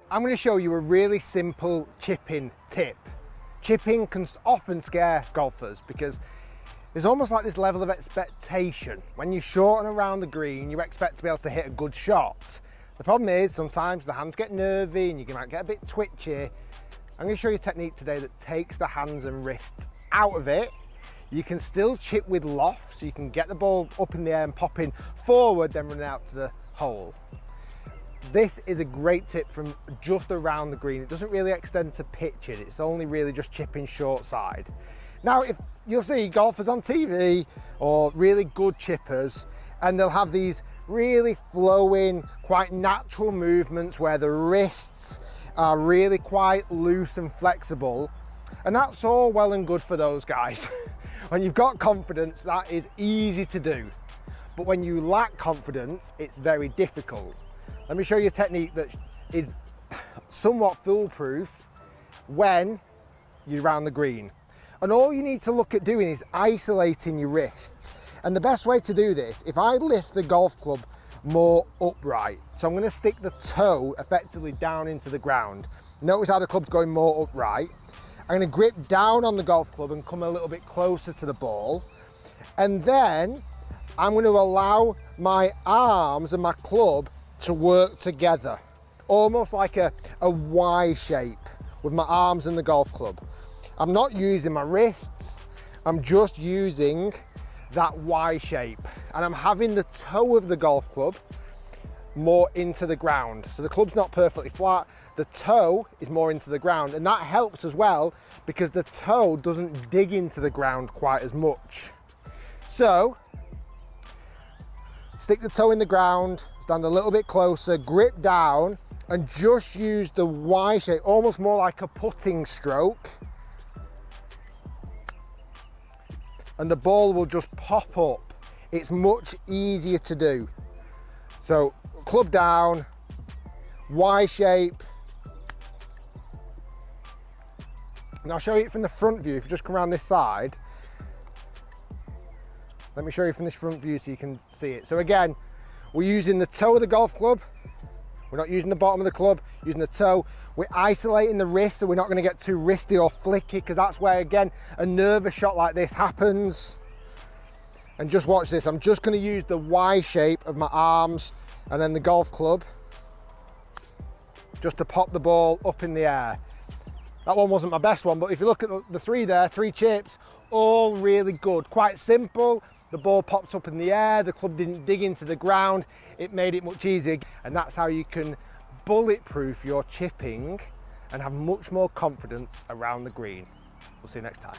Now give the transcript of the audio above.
I'm going to show you a really simple chipping tip. Chipping can often scare golfers because there's almost like this level of expectation. When you shorten around the green, you expect to be able to hit a good shot. The problem is sometimes the hands get nervy and you might get a bit twitchy. I'm going to show you a technique today that takes the hands and wrists out of it. You can still chip with loft, so you can get the ball up in the air and popping forward, then running out to the hole. This is a great tip from just around the green. It doesn't really extend to pitching. It's only really just chipping short side. Now, if you'll see golfers on TV or really good chippers, and they'll have these really flowing, quite natural movements where the wrists are really quite loose and flexible. And that's all well and good for those guys. When you've got confidence, that is easy to do. But when you lack confidence, it's very difficult. Let me show you a technique that is somewhat foolproof when you're around the green. And all you need to look at doing is isolating your wrists. And the best way to do this, if I lift the golf club more upright, so I'm going to stick the toe effectively down into the ground. Notice how the club's going more upright. I'm going to grip down on the golf club and come a little bit closer to the ball. And then I'm going to allow my arms and my club to work together, almost like a Y shape with my arms and the golf club. I'm not using my wrists, I'm just using that Y shape. And I'm having the toe of the golf club more into the ground. So the club's not perfectly flat, the toe is more into the ground, and that helps as well because the toe doesn't dig into the ground quite as much. So, stick the toe in the ground, stand a little bit closer, grip down, and just use the Y shape, almost more like a putting stroke. And the ball will just pop up. It's much easier to do. So, club down, Y shape. And I'll show you it from the front view. If you just come around this side, let me show you from this front view so you can see it. So again, we're using the toe of the golf club. We're not using the bottom of the club, using the toe. We're isolating the wrist, so we're not going to get too wristy or flicky, because that's where, again, a nervous shot like this happens. And just watch this. I'm just going to use the Y shape of my arms and then the golf club just to pop the ball up in the air. That one wasn't my best one, but if you look at the three there, 3 chips, all really good. Quite simple. The ball pops up in the air, the club didn't dig into the ground, it made it much easier. And that's how you can bulletproof your chipping and have much more confidence around the green. We'll see you next time.